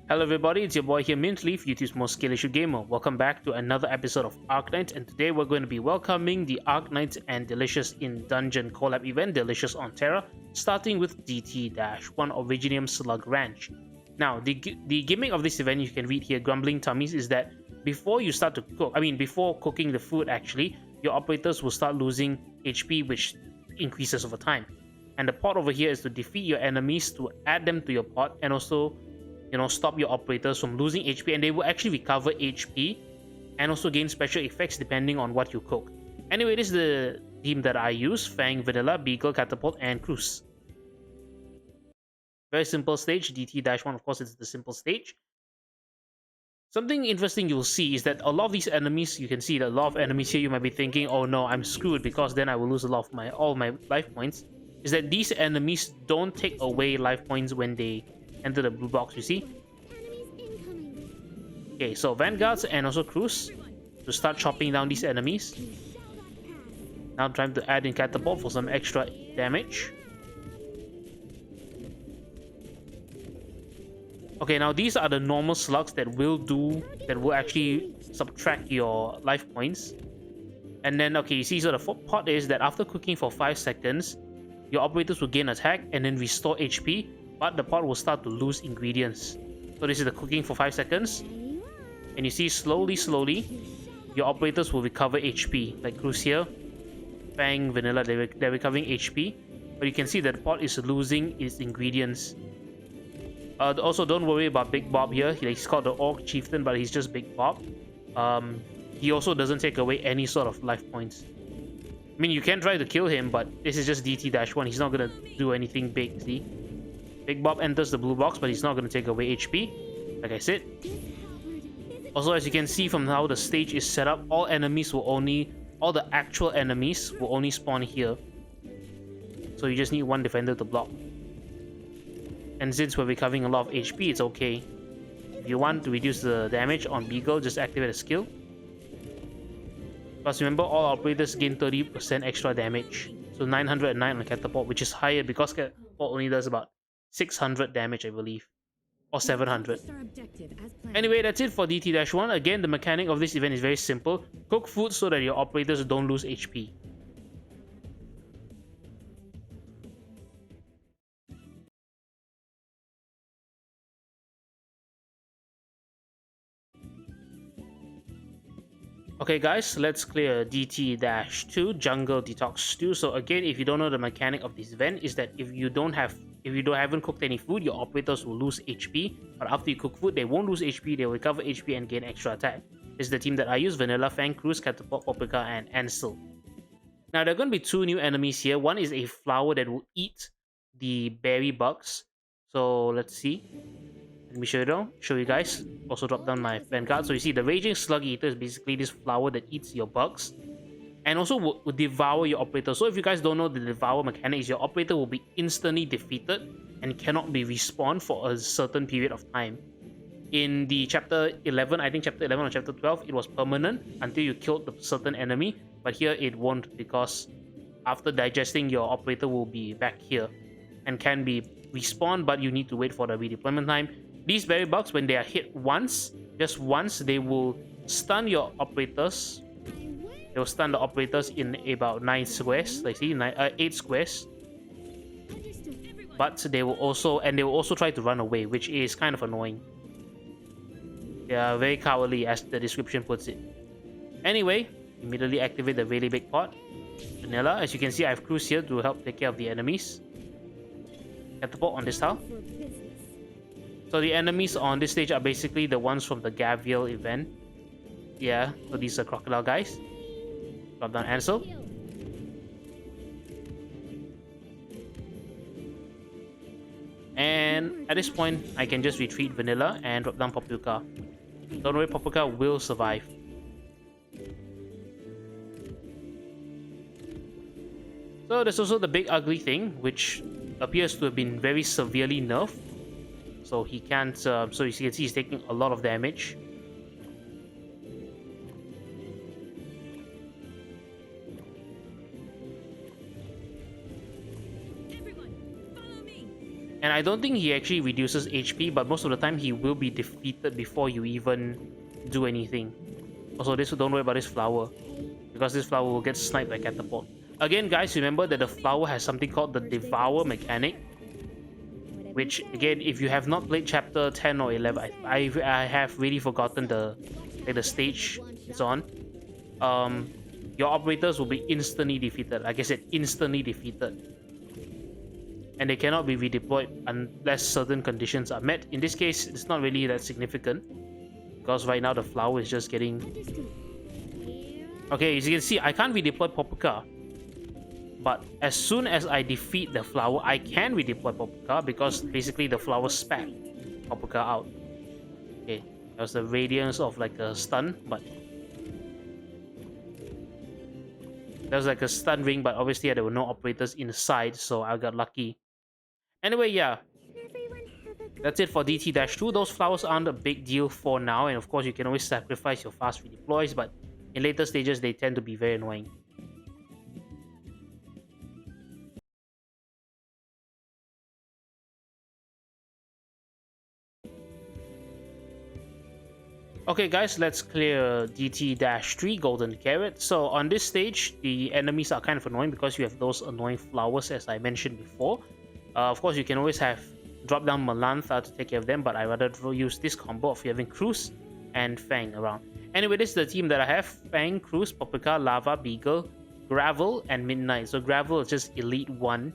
Hello everybody, it's your boy here Mintleaf, YouTube's most skill issue gamer. Welcome back to another episode of Arknights, and today we're going to be welcoming the Arknights and Delicious in Dungeon collab event Delicious on Terra, starting with DT-1 Originium Slug Ranch. Now, the gimmick of this event, you can read here, Grumbling Tummies, is that before you start to cook, before cooking the food actually, your operators will start losing HP, which increases over time. And the pot over here is to defeat your enemies, to add them to your pot, and also stop your operators from losing HP, and they will actually recover HP and also gain special effects depending on what you cook. Anyway, this is the team that I use: Fang, Vanilla, Beagle, Catapult, and Cruise. Very simple stage. DT-1, of course, it's the simple stage. Something interesting you'll see is that a lot of these enemies, you can see that a lot of enemies here, you might be thinking, oh no, I'm screwed because then I will lose a lot of all my life points. Is that these enemies don't take away life points when they enter the blue box, you see? Okay, so Vanguards and also Cruise to start chopping down these enemies. Now I'm trying to add in Catapult for some extra damage. Okay, now these are the normal slugs that will actually subtract your life points. And then, okay, you see, so the pot is that after cooking for 5 seconds, your operators will gain attack and then restore HP, but the pot will start to lose ingredients. So this is the cooking for 5 seconds. And you see, slowly, your operators will recover HP. Like Cruise here, Fang, Vanilla, they're recovering HP. But you can see that the pot is losing its ingredients. Also, don't worry about Big Bob here. He's called the Orc Chieftain, but he's just Big Bob. He also doesn't take away any sort of life points. I mean, you can try to kill him, but this is just DT-1. He's not gonna do anything big, see? Big Bob enters the blue box, but he's not gonna take away HP, like I said. Also, as you can see from how the stage is set up, all the actual enemies will only spawn here. So you just need one defender to block. And since we're recovering a lot of HP, it's okay. If you want to reduce the damage on Beagle, just activate a skill. Plus remember, all operators gain 30% extra damage. So 909 on Catapult, which is higher because Catapult only does about 600 damage, I believe. Or 700. Anyway, that's it for DT-1. Again, the mechanic of this event is very simple. Cook food so that your operators don't lose HP. Okay guys, let's clear DT-2 Jungle Detox Stew. So again, if you don't know, the mechanic of this event is that if you haven't cooked any food, your operators will lose HP. But after you cook food, they won't lose HP, they will recover HP and gain extra attack. This is the team that I use: Vanilla, Fang, Cruise, Catapult, Paprika, and Ansel. Now there are going to be 2 new enemies here. One is a flower that will eat the berry bugs. So let's see. Let me show you guys. Also drop down my Vanguard. So you see, the Raging Slug Eater is basically this flower that eats your bugs. And also will devour your operator. So if you guys don't know the devour mechanic, your operator will be instantly defeated and cannot be respawned for a certain period of time. In the chapter 11, I think chapter 11 or chapter 12, it was permanent until you killed the certain enemy. But here it won't, because after digesting, your operator will be back here and can be respawned, but you need to wait for the redeployment time. These berry bugs, when they are hit once, just once, they will stun your operators. They will stun the operators in about 9 squares. Like see, 8 squares. But they will also try to run away, which is kind of annoying. They are very cowardly, as the description puts it. Anyway, immediately activate the really big pot. Vanilla, as you can see, I have Cruise here to help take care of the enemies. Catapult on this tile. So the enemies on this stage are basically the ones from the Gavial event. Yeah, so these are crocodile guys. Drop down Ansel. And at this point, I can just retreat Vanilla and drop down Paprika. Don't worry, Paprika will survive. So there's also the big ugly thing, which appears to have been very severely nerfed. So he can't, so you can see he's taking a lot of damage. And I don't think he actually reduces HP, but most of the time he will be defeated before you even do anything. Also, don't worry about this flower, because this flower will get sniped by catapult. Again, guys, remember that the flower has something called the Devour mechanic, which, again, if you have not played chapter 10 or 11, I have really forgotten the stage it's on. Your operators will be instantly defeated. Like I said, instantly defeated. And they cannot be redeployed unless certain conditions are met. In this case, it's not really that significant, because right now the flower is just getting... Okay, as you can see, I can't redeploy Popuka. But as soon as I defeat the flower, I can redeploy Popuka, because basically the flower spat Popuka out. Okay, that was the radiance of like a stun, but... That was like a stun ring, but obviously there were no operators inside, so I got lucky. Anyway, yeah. That's it for DT-2. Those flowers aren't a big deal for now, and of course you can always sacrifice your fast redeploys, but in later stages they tend to be very annoying. Okay guys, let's clear DT-3 Golden Carrot. So on this stage, the enemies are kind of annoying because you have those annoying flowers as I mentioned before. Of course, you can always have drop down Melantha to take care of them, but I rather use this combo of having Cruz and Fang around. Anyway, this is the team that I have: Fang, Cruz, Paprika, Lava, Beagle, Gravel, and Midnight. So Gravel is just Elite 1.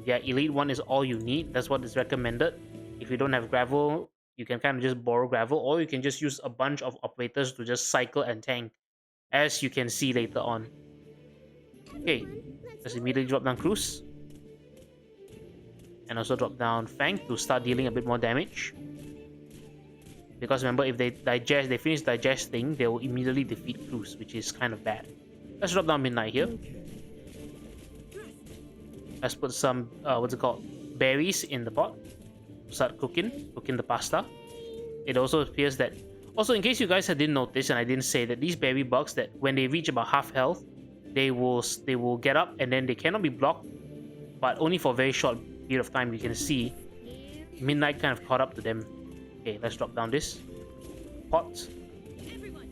Yeah, Elite 1 is all you need. That's what is recommended. If you don't have Gravel, you can kind of just borrow Gravel, or you can just use a bunch of operators to just cycle and tank, as you can see later on. Okay, let's immediately drop down Cruz. And also drop down Fang to start dealing a bit more damage. Because remember, if they finish digesting, they will immediately defeat Cruz, which is kind of bad. Let's drop down Midnight here. Let's put some, what's it called? Berries in the pot. Start cooking the pasta. It also appears that... Also, in case you guys didn't notice, and I didn't say, that these berry bugs, that when they reach about half health, they will get up, and then they cannot be blocked, but only for a very short period of time. You can see Midnight kind of caught up to them. Okay, let's drop down this pot.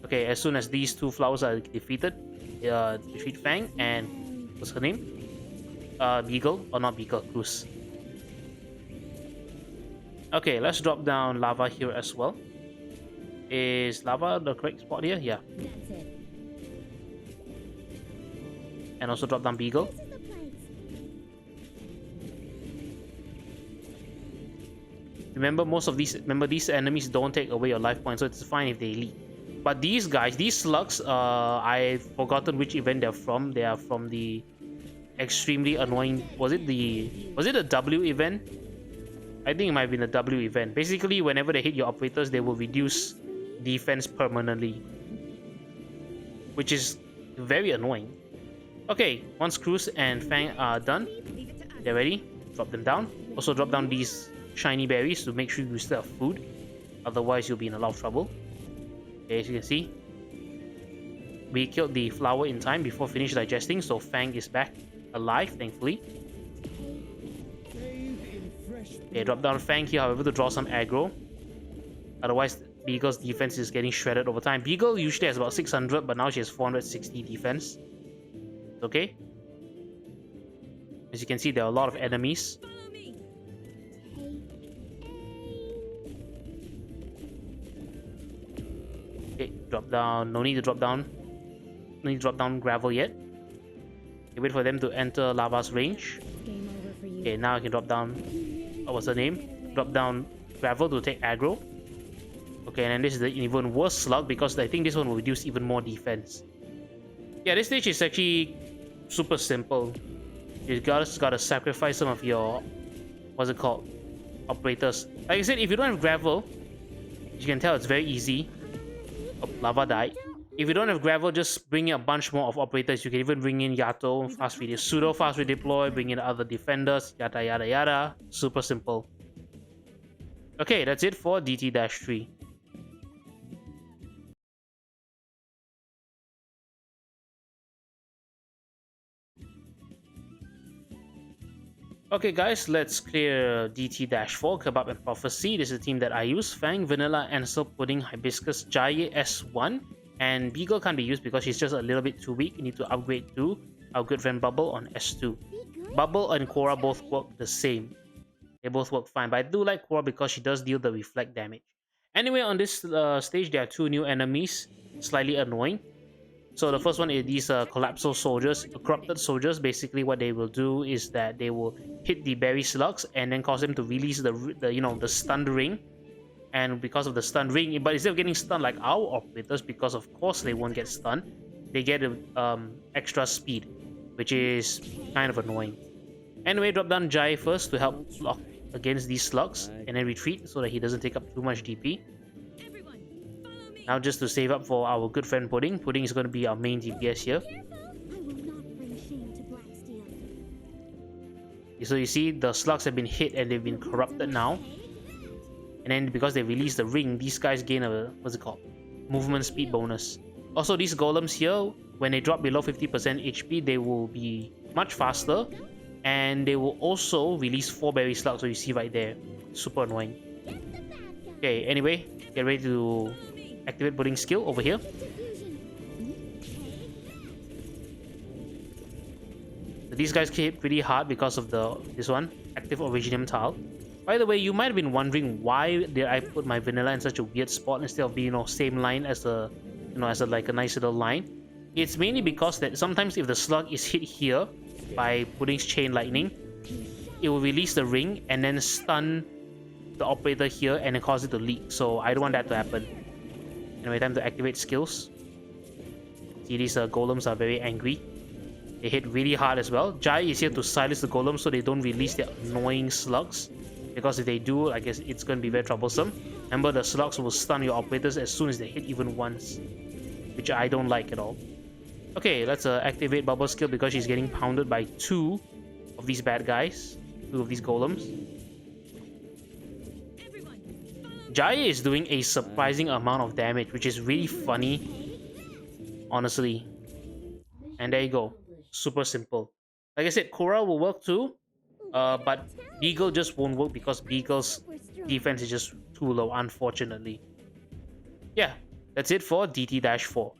Okay, as soon as these two flowers are defeated, defeat Fang and what's her name? Beagle, or not Beagle, Cruz. Okay, let's drop down Lava here as well. Is Lava the correct spot here? Yeah. And also drop down Beagle. Remember, these enemies don't take away your life points, so it's fine if they leak. But these guys, these slugs, I've forgotten which event they're from. They are from the extremely annoying... Was it a W event? I think it might have been a W event. Basically, whenever they hit your operators, they will reduce defense permanently, which is very annoying. Okay, once Cruz and Fang are done, they're ready. Drop them down. Also drop down these shiny berries to make sure you still have food. Otherwise, you'll be in a lot of trouble. Okay, as you can see, we killed the flower in time before finish digesting, so Fang is back alive, thankfully. Okay, drop down Fang here, however, to draw some aggro. Otherwise, Beagle's defense is getting shredded over time. Beagle usually has about 600, but now she has 460 defense. Okay. As you can see, there are a lot of enemies. Okay, drop down. No need to drop down. No need to drop down Gravel yet. Okay, wait for them to enter Lava's range. Okay, now I can drop down... what's her name? Drop down Gravel to take aggro. Okay, and then this is the even worse slug, because I think this one will reduce even more defense. Yeah, this stage is actually super simple. You just gotta sacrifice some of your... what's it called? Operators. Like I said, if you don't have Gravel, you can tell it's very easy. Oh, Lava died. If you don't have Gravel, just bring in a bunch more of operators. You can even bring in Yato, pseudo fast redeploy, bring in other defenders, yada yada yada. Super simple. Okay, that's it for DT-3. Okay guys, let's clear DT-4, Kebab and Prophecy. This is the team that I use. Fang, Vanilla, Ansel, Pudding, Hibiscus, Jaya, S1. And Beagle can't be used because she's just a little bit too weak. You need to upgrade to our good friend Bubble on S2. Bubble and Korra both work the same. They both work fine, but I do like Korra because she does deal the reflect damage. Anyway, on this stage, there are two new enemies, slightly annoying. So the first one is these collapsal soldiers, corrupted soldiers. Basically, what they will do is that they will hit the berry slugs and then cause them to release the stunned ring. And because of the stunned ring, but instead of getting stunned like our operators, because of course they won't get stunned, they get extra speed, which is kind of annoying. Anyway, drop down Jai first to help block against these slugs, and then retreat so that he doesn't take up too much DP. Now just to save up for our good friend Pudding. Pudding is going to be our main DPS here. So you see the slugs have been hit and they've been corrupted now. And then because they release the ring, these guys gain a, what's it called? Movement speed bonus. Also these golems here, when they drop below 50% HP, they will be much faster. And they will also release 4 berry slugs, so you see right there. Super annoying. Okay, anyway, get ready to activate Pudding skill over here. So these guys hit pretty hard because of this one, active Originium tile. By the way, you might have been wondering why did I put my vanilla in such a weird spot instead of being same line as a like a nice little line. It's mainly because that sometimes if the slug is hit here by Pudding's chain lightning, it will release the ring and then stun the operator here and then cause it to leak. So I don't want that to happen. Anyway, time to activate skills. See, these golems are very angry. They hit really hard as well. Jai is here to silence the golems so they don't release their annoying slugs. Because if they do, I guess it's going to be very troublesome. Remember, the slugs will stun your operators as soon as they hit even once. Which I don't like at all. Okay, let's activate Bubble skill because she's getting pounded by 2 of these bad guys. 2 of these golems. Jaya is doing a surprising amount of damage, which is really funny. Honestly. And there you go. Super simple. Like I said, Korra will work too. But Beagle just won't work because Beagle's defense is just too low, unfortunately. Yeah, that's it for DT-4.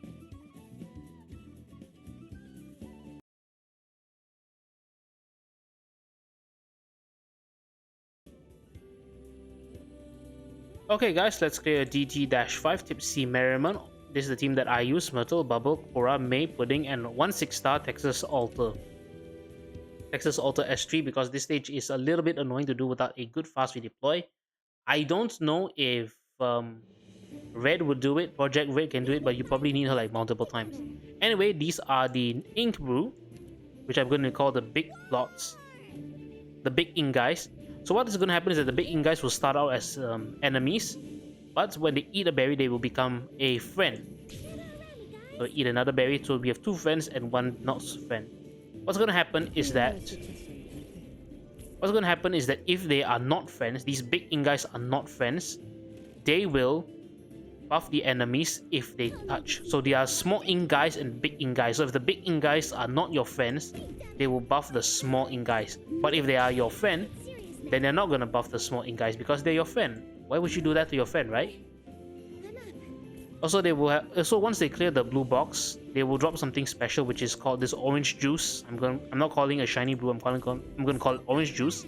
Okay guys, let's clear DT-5 Tipsy Merriman. This is the team that I use: Myrtle, Bubble, Korra, May, Pudding, and 1 6-star Texas Altar. Texas Altar S3 because this stage is a little bit annoying to do without a good fast redeploy. I don't know if Red would do it, Project Red can do it, but you probably need her like multiple times. Anyway, these are the Ink Brew, which I'm going to call the Big Lots. The Big Ink guys. So what is going to happen is that the Big Ink guys will start out as enemies, but when they eat a berry, they will become a friend. So eat another berry, so we have 2 friends and 1 not friend. What's going to happen is that if they are not friends, these Big Ink guys are not friends, they will buff the enemies if they touch. So there are small ink guys and big ink guys. So if the big ink guys are not your friends, they will buff the small ink guys. But if they are your friend, then they're not going to buff the small ink guys because they're your friend. Why would you do that to your friend, right? Also, they will have, so once they clear the blue box, they will drop something special, which is called this orange juice. I'm not calling it a shiny blue. I'm going to call it orange juice.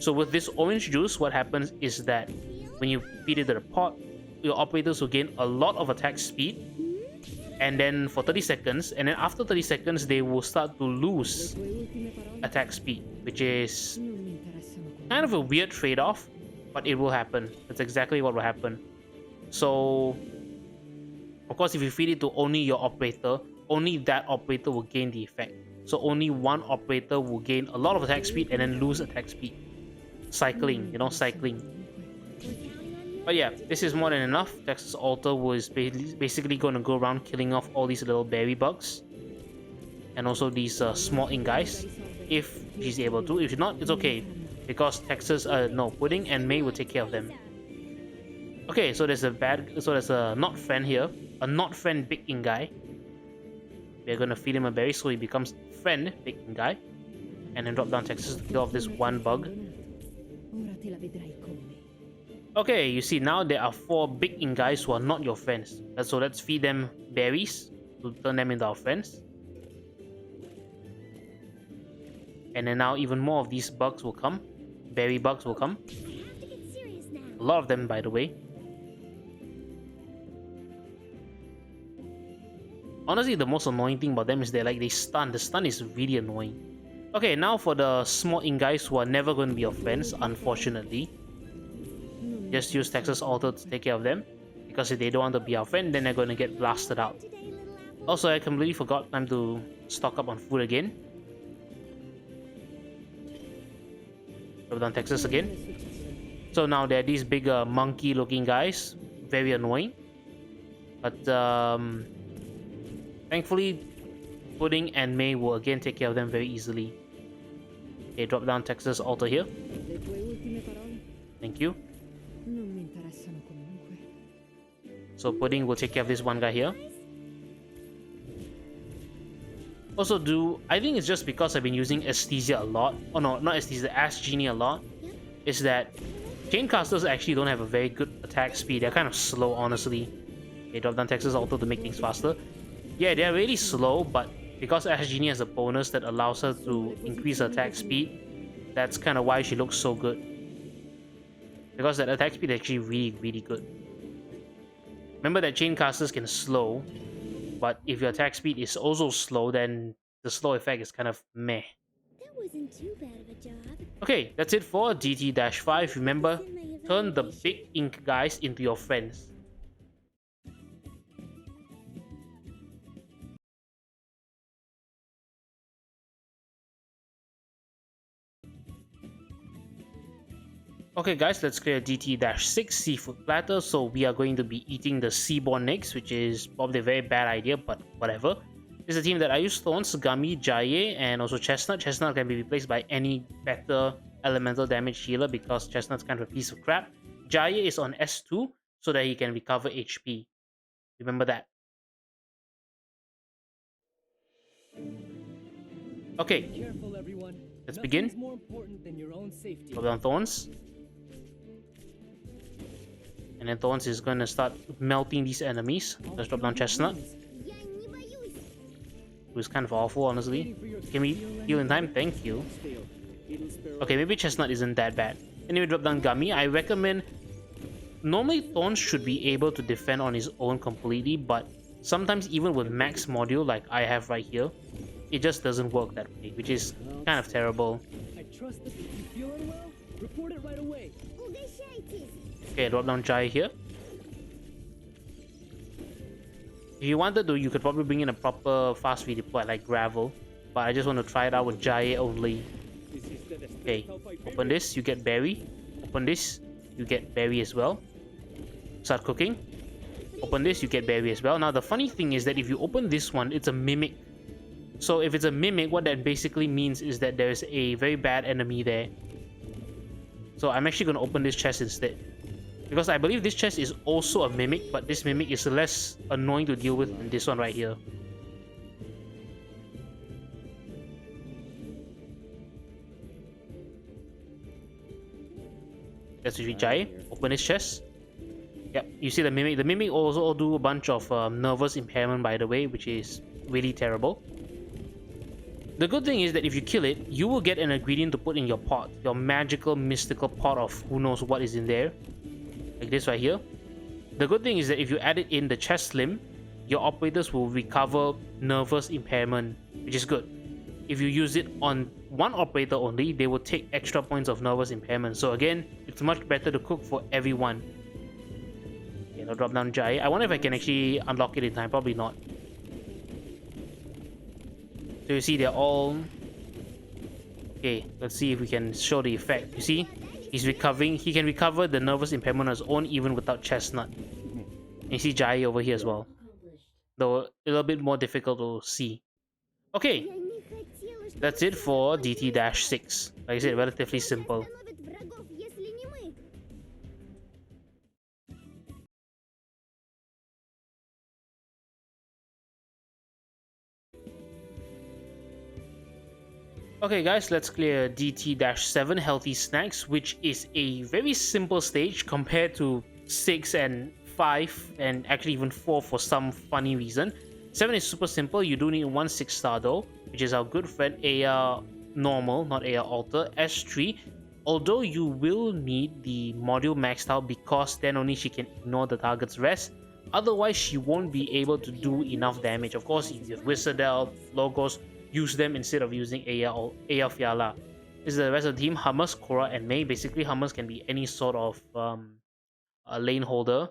So with this orange juice, what happens is that when you feed it to the pot, your operators will gain a lot of attack speed, and then for 30 seconds, and then after 30 seconds, they will start to lose attack speed, which is kind of a weird trade-off, but it will happen. That's exactly what will happen. So of course, if you feed it to only your operator, only that operator will gain the effect. So only one operator will gain a lot of attack speed and then lose attack speed. Cycling, cycling. But yeah, this is more than enough. Texas Altar was basically going to go around killing off all these little berry bugs. And also these small ink guys. If she's able to. If not, it's okay. Because Pudding and May will take care of them. Okay, so there's a not friend here. A not friend big ink guy. We're going to feed him a berry so he becomes friend big ink guy. and then drop down Texas to kill off this one bug. Okay, you see now there are 4 big ink guys who are not your friends. So let's feed them berries to turn them into our friends. And then now even more of these bugs will come. Berry bugs will come. A lot of them, by the way. Honestly, the most annoying thing about them is they stun. The stun is really annoying. Okay, now for the small ink guys who are never going to be your friends, unfortunately. Just use Texas Alter to take care of them. Because if they don't want to be our friend, then they're going to get blasted out. Also, I completely forgot time to stock up on food again. Drop down Texas again. So now there are these big monkey looking guys. Very annoying. But thankfully, Pudding and May will again take care of them very easily. Okay, drop down Texas Alter here. Thank you. So Pudding will take care of this one guy here. Also, I think it's just because I've been using Aesthesia a lot. Oh no, not Aesthesia, Ash Genie a lot. Is that Chaincasters actually don't have a very good attack speed. They're kind of slow, honestly. Okay, drop down Texas Alter to make things faster. Yeah, they're really slow, but because Ash Genie has a bonus that allows her to increase her attack speed, that's kind of why she looks so good. Because that attack speed is actually really, really good. Remember that Chaincasters can slow, but if your attack speed is also slow, then the slow effect is kind of meh. That wasn't too bad of a job. Okay, that's it for DT-5. Remember, turn the big ink guys into your friends. Okay guys, let's clear DT-6 seafood platter. So we are going to be eating the seaborn next, which is probably a very bad idea, but whatever. This is a team that I use Thorns, Gummy, Jaye, and also Chestnut. Chestnut can be replaced by any better elemental damage healer because Chestnut's kind of a piece of crap. Jaye is on S2 so that he can recover HP. Remember that. Okay, Careful, everyone. Let's begin. More important than your own safety. Drop down Thorns. And then Thorns is going to start melting these enemies. Let's drop down Chestnut. Who's kind of awful, honestly. Can we heal in time? Thank you. Okay, maybe Chestnut isn't that bad. Anyway, drop down Gummy. I recommend... Normally, Thorns should be able to defend on his own completely, but sometimes even with max module, like I have right here, it just doesn't work that way, which is kind of terrible. I trust that if you feel unwell, report it right away. Okay, drop down Jai here. If you wanted to, you could probably bring in a proper fast redeploy like Gravel, but I just want to try it out with Jai only. Okay, open this, you get Berry. Open this, you get Berry as well. Start cooking. Open this, you get Berry as well. Now the funny thing is that if you open this one, it's a Mimic. So if it's a Mimic, what that basically means is that there's a very bad enemy there. So I'm actually going to open this chest instead. Because I believe this chest is also a Mimic, but this Mimic is less annoying to deal with than this one right here. Let's retry. Open this chest. Yep, you see the Mimic. The Mimic also do a bunch of nervous impairment, by the way, which is really terrible. The good thing is that if you kill it, you will get an ingredient to put in your pot. Your magical, mystical pot of who knows what is in there. Like this right here. The good thing is that if you add it in the chest limb, your operators will recover nervous impairment, which is good. If you use it on one operator only, they will take extra points of nervous impairment. So again, it's much better to cook for everyone. Okay, now drop down Jai. I wonder if I can actually unlock it in time. Probably not. So you see they're all... Okay, let's see if we can show the effect. You see? He's recovering. He can recover the nervous impairment on his own even without Chestnut. And you see Jai over here as well. Though a little bit more difficult to see. Okay. That's it for DT-6. Like I said, relatively simple. Okay guys, let's clear DT-7 Healthy Snacks, which is a very simple stage compared to 6 and 5 and actually even 4 for some funny reason. 7 is super simple. You do need one 6-star though, which is our good friend AR Normal, not AR Alter. S3, although you will need the module maxed out because then only she can ignore the target's rest. Otherwise, she won't be able to do enough damage. Of course, if you have Wizardel, Logos, use them instead of using AR or AR Fiala. This is the rest of the team: Hummus, Korra, and Mei. Basically, Hummus can be any sort of a lane holder.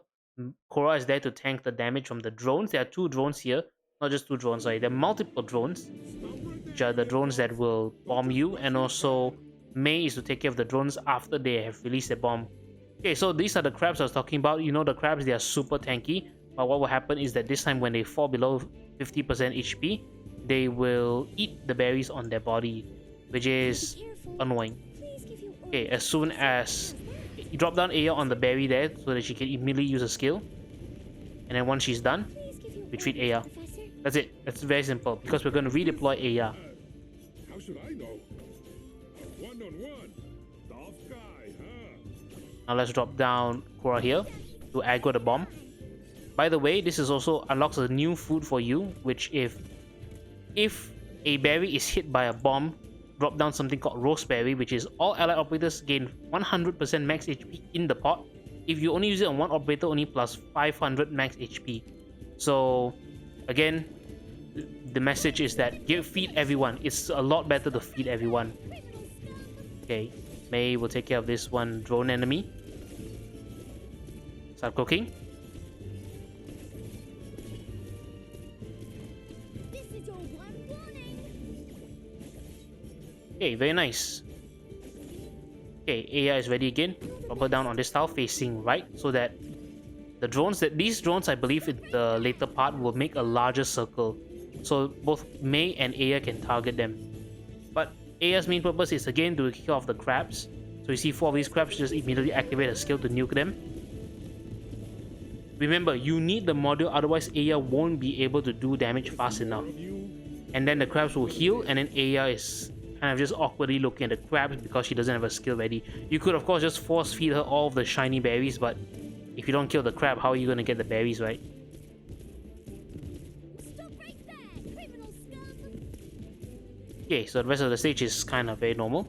Korra is there to tank the damage from the drones. There are 2 drones here. Not just 2 drones, sorry. There are multiple drones, which are the drones that will bomb you. And also, Mei is to take care of the drones after they have released the bomb. Okay, so these are the crabs I was talking about. You know the crabs, they are super tanky. But what will happen is that this time when they fall below 50% HP, they will eat the berries on their body, which is annoying. Okay, as soon as you drop down Aya on the berry there so that she can immediately use a skill, and then once she's done, retreat Aya. That's it. That's very simple because we're going to redeploy Aya. How should I know? One-on-one. Tough guy, huh? Now let's drop down Korra here to aggro the bomb. By the way, this is also unlocks a new food for you, which if a berry is hit by a bomb, drop down something called Roseberry, which is all allied operators gain 100% max HP in the pot. If you only use it on one operator, only plus 500 max HP. So again, the message is that feed everyone. It's a lot better to feed everyone. Okay, Mei will take care of this one drone enemy. Start cooking. Okay, very nice. Okay, Aya is ready again. Drop her down on this tile facing right so that these drones I believe in the later part will make a larger circle. So both Mei and Aya can target them. But Aya's main purpose is again to kill off the crabs. So you see 4 of these crabs, just immediately activate a skill to nuke them. Remember, you need the module, otherwise Aya won't be able to do damage fast enough. And then the crabs will heal, and then Aya is kind of just awkwardly looking at the crabs because she doesn't have a skill ready. You could of course just force feed her all of the shiny berries, but if you don't kill the crab, how are you going to get the berries, right? Okay, so the rest of the stage is kind of very normal.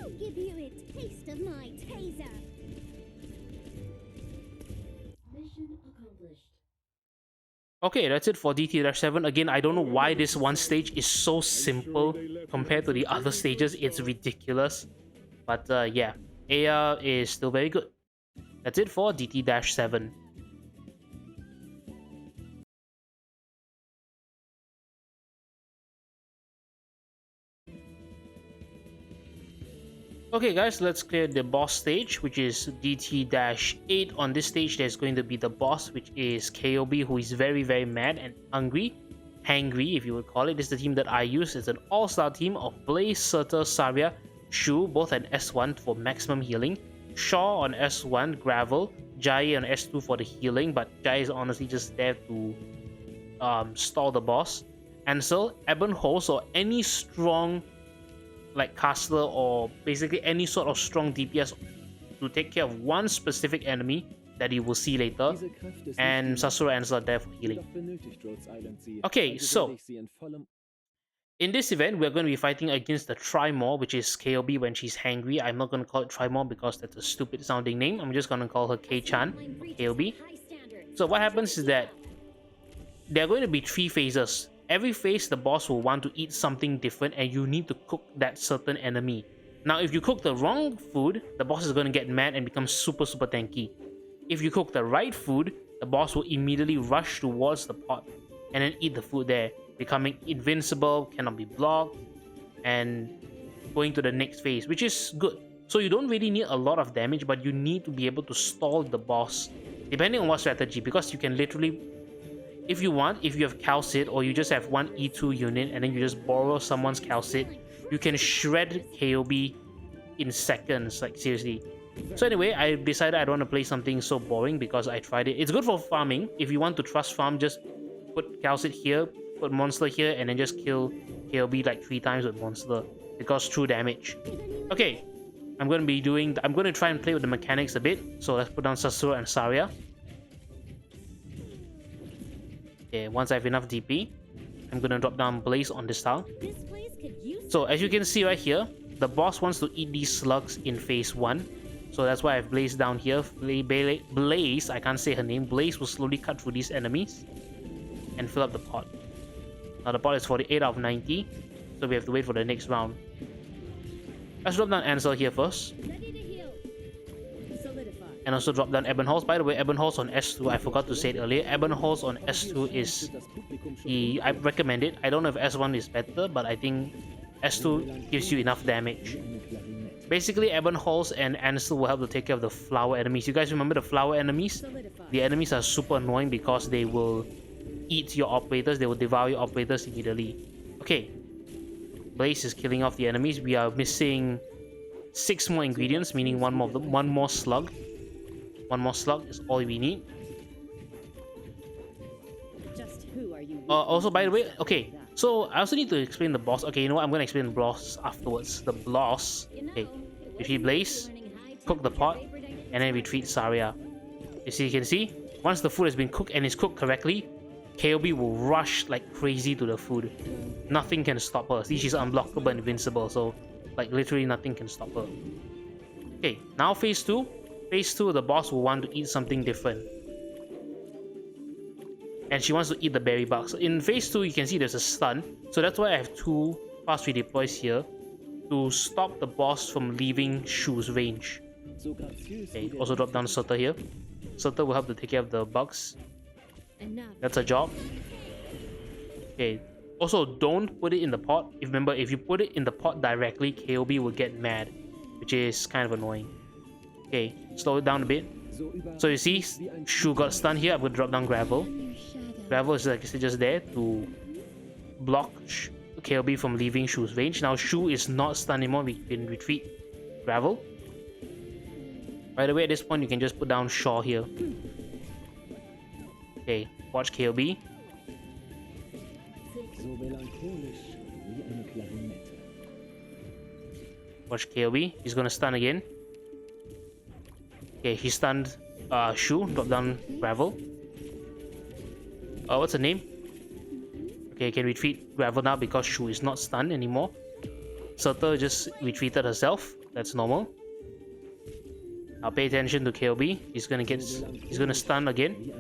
I'll give you a taste of my taser. Mission accomplished. Okay, that's it for DT-7. Again, I don't know why this one stage is so simple compared to the other stages. It's ridiculous. But yeah, Aya is still very good. That's it for DT-7. Okay guys, let's clear the boss stage, which is DT-8. On this stage, there's going to be the boss, which is KOB, who is very, very mad and hungry. Hangry, if you would call it. This is the team that I use. It's an all-star team of Blaze, Surtur, Saria, Shu, both at S1 for maximum healing. Shaw on S1, Gravel, Jai on S2 for the healing, but Jai is honestly just there to stall the boss. Ansel, Ebon Hose, or any strong like caster or basically any sort of strong DPS to take care of one specific enemy that you will see later, and Sasura and Ansel are there for healing. Okay, so in this event, we're going to be fighting against the Trimore, which is KOB when she's hangry. I'm not going to call it Trimore because that's a stupid sounding name. I'm just going to call her K-chan, KOB. So what happens is that there are going to be 3 phases. Every phase, the boss will want to eat something different and you need to cook that certain enemy. Now, if you cook the wrong food, the boss is going to get mad and become super, super tanky. If you cook the right food, the boss will immediately rush towards the pot and then eat the food there, becoming invincible, cannot be blocked, and going to the next phase, which is good. So you don't really need a lot of damage, but you need to be able to stall the boss, depending on what strategy, because you can literally, if you want, if you have Calcid or you just have one E2 unit and then you just borrow someone's Calcid, you can shred KOB in seconds, like seriously. So anyway, I decided I don't want to play something so boring because I tried it. It's good for farming. If you want to trust farm, just put calcit here, put monster here, and then just kill KOB like 3 times with monster. It causes true damage. Okay, I'm going to try and play with the mechanics a bit. So let's put down Sasura and Saria. Okay, once I have enough DP, I'm going to drop down Blaze on this tile. This place could use So as you can see right here, the boss wants to eat these slugs in phase 1. So that's why I've Blaze down here. Blaze, I can't say her name. Blaze will slowly cut through these enemies and fill up the pot. Now the pot is 48 out of 90. So we have to wait for the next round. Let's drop down Ansel here first. ready to heal. Solidify. And also drop down Ebon Halls. By the way, Ebon Halls on S2, I forgot to say it earlier. Ebon Halls on S2 is I recommend it. I don't know if S1 is better, but I think S2 gives you enough damage. Basically, Ebon Halls and Ansel will help to take care of the flower enemies. You guys remember the flower enemies? Solidify. The enemies are super annoying because they will eat your operators. They will devour your operators immediately. Okay. Blaze is killing off the enemies. We are missing 6 more ingredients, meaning one more slug. One more slug is all we need. Just who are you? Also, by the way, okay. So I also need to explain the boss. Okay, you know what? I'm gonna explain the boss afterwards. The boss. Okay, retreat Blaze, cook the pot, and then retreat Saria. You can see, once the food has been cooked and is cooked correctly, KOB will rush like crazy to the food. Nothing can stop her. See, she's unblockable and invincible, so like literally nothing can stop her. Okay, now phase 2. Phase 2, the boss will want to eat something different. And she wants to eat the berry bug. So in phase 2, you can see there's a stun. So that's why I have 2 fast redeploys here to stop the boss from leaving Shu's range. Okay, also drop down Sota here. Sota will help to take care of the bugs. Enough. That's a job. Okay. Also, don't put it in the pot. Remember, if you put it in the pot directly, KOB will get mad, which is kind of annoying. Okay, slow it down a bit. So you see, Shu got stunned here. I'm going to drop down Gravel. Gravel is like I said, just there to block KOB from leaving Shu's range. Now Shu is not stunned anymore. We can retreat Gravel. By the way, at this point, you can just put down Shaw here. Okay, watch KOB. Watch KOB. He's gonna stun again. Okay, he stunned Shu. Drop down Gravel. What's her name? Okay, can retreat Gravel now because Shu is not stunned anymore. Sota just retreated herself. That's normal. Now pay attention to KOB. He's gonna stun again.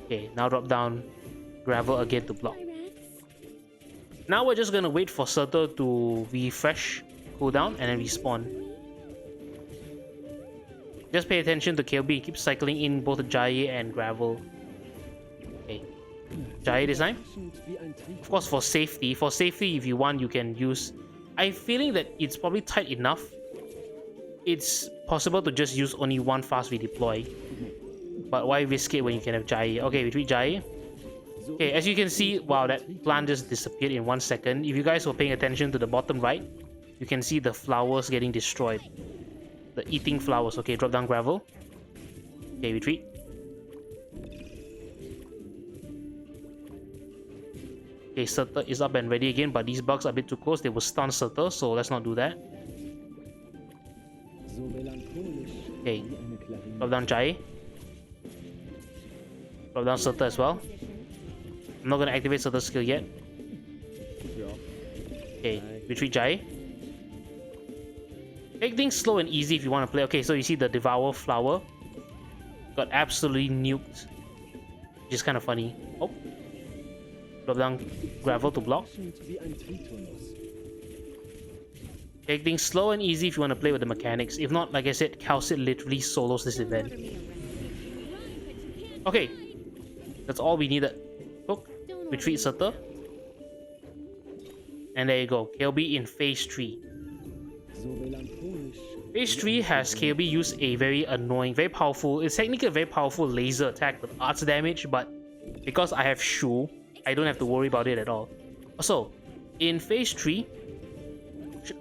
Okay, now drop down Gravel again to block. Now we're just gonna wait for Sota to refresh, cool down, and then respawn. Just pay attention to KOB. Keep cycling in both Jai and Gravel. Okay, Jai this time. Of course, for safety, if you want, you can use. I'm feeling that it's probably tight enough. It's possible to just use only one fast redeploy. But why risk it when you can have Jai? Okay, retreat Jai. Okay, as you can see, wow, that plant just disappeared in 1 second. If you guys were paying attention to the bottom right, you can see the flowers getting destroyed. The eating flowers. Okay, drop down Gravel. Okay, retreat. Okay, Sota is up and ready again, but these bugs are a bit too close. They will stun Sota, so let's not do that. Okay, drop down Jai. Drop down Sota as well. I'm not gonna activate Sota's skill yet. Okay, retreat Jai. Take things slow and easy if you want to play. Okay, so you see the Devour Flower got absolutely nuked, which is kind of funny. Oh, drop down Gravel to block. Take things slow and easy if you want to play with the mechanics. If not, like I said, Calcit literally solos this event. Okay, that's all we needed. Hook, retreat Sota. And there you go, KOB in phase 3. Phase 3 has KOB use a very annoying, very powerful, it's technically a very powerful laser attack with arts damage, but because I have Shu, I don't have to worry about it at all. Also, in phase 3,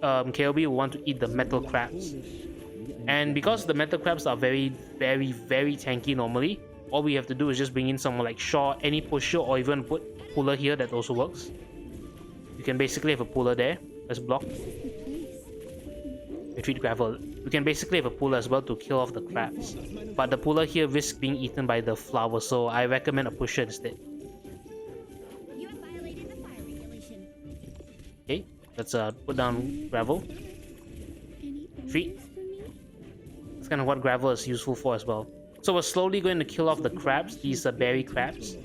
KOB will want to eat the metal crabs. And because the metal crabs are very tanky normally, all we have to do is just bring in someone like Shaw, any pusher, or even put puller here. That also works. You can basically have a puller there. Let's block. Retreat gravel. You can basically have a puller as well to kill off the crabs. But the puller here risks being eaten by the flower, so I recommend a pusher instead. You have violated the fire regulation. Okay, let's put down gravel. Any Retreat. orders for me? That's kind of what gravel is useful for as well. So we're slowly going to kill off the crabs, these berry crabs.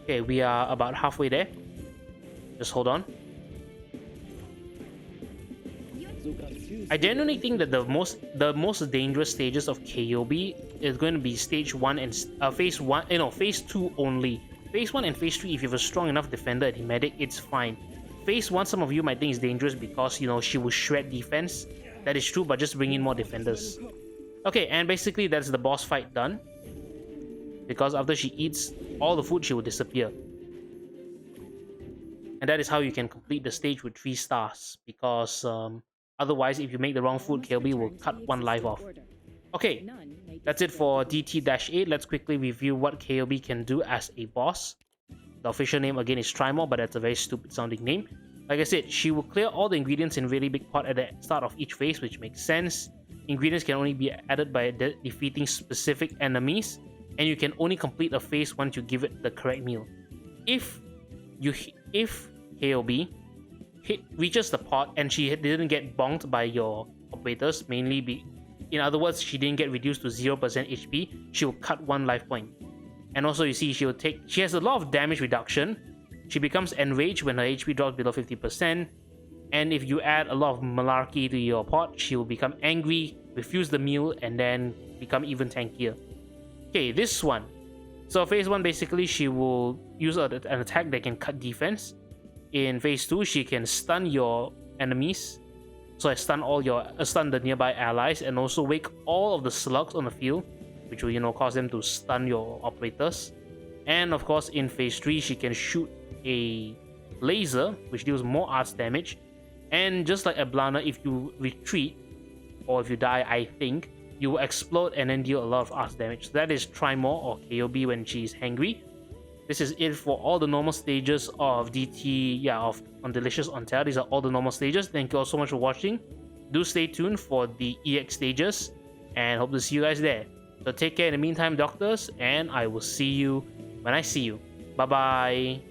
Okay, we are about halfway there. Just hold on. I genuinely think that the most dangerous stages of KOB is going to be stage 1 and phase 2 only. Phase 1 and phase 3, if you have a strong enough defender and medic, it's fine. Phase 1, some of you might think is dangerous because, you know, she will shred defense. That is true, but just bring in more defenders. Okay, and basically that's the boss fight done. Because after she eats all the food, she will disappear. And that is how you can complete the stage with 3 stars. Because otherwise, if you make the wrong food, KOB will cut 1 life off. Okay, that's it for DT-8. Let's quickly review what KOB can do as a boss. The official name again is Trimore, but that's a very stupid sounding name. Like I said, she will clear all the ingredients in really big pot at the start of each phase, which makes sense. Ingredients can only be added by defeating specific enemies, and you can only complete a phase once you give it the correct meal. If KOB reaches the pot and she didn't get bonked by your operators, in other words, she didn't get reduced to 0% HP, she will cut 1 life point. And also you see she has a lot of damage reduction. She becomes enraged when her HP drops below 50%. And if you add a lot of malarkey to your pot, she will become angry, refuse the meal, and then become even tankier. Okay, this one. So phase 1, basically she will use an attack that can cut defense. In phase 2, she can stun your enemies. So I stun the nearby allies, and also wake all of the slugs on the field, which will, you know, cause them to stun your operators. And of course, in phase 3, she can shoot a laser, which deals more arts damage. And just like Ablana, if you retreat, or if you die, I think, you will explode and then deal a lot of arts damage. So that is Trimore or KOB when she's hangry. This is it for all the normal stages of on Delicious on Terra. These are all the normal stages. Thank you all so much for watching. Do stay tuned for the EX stages, and hope to see you guys there. So take care in the meantime, doctors, and I will see you when I see you. Bye bye.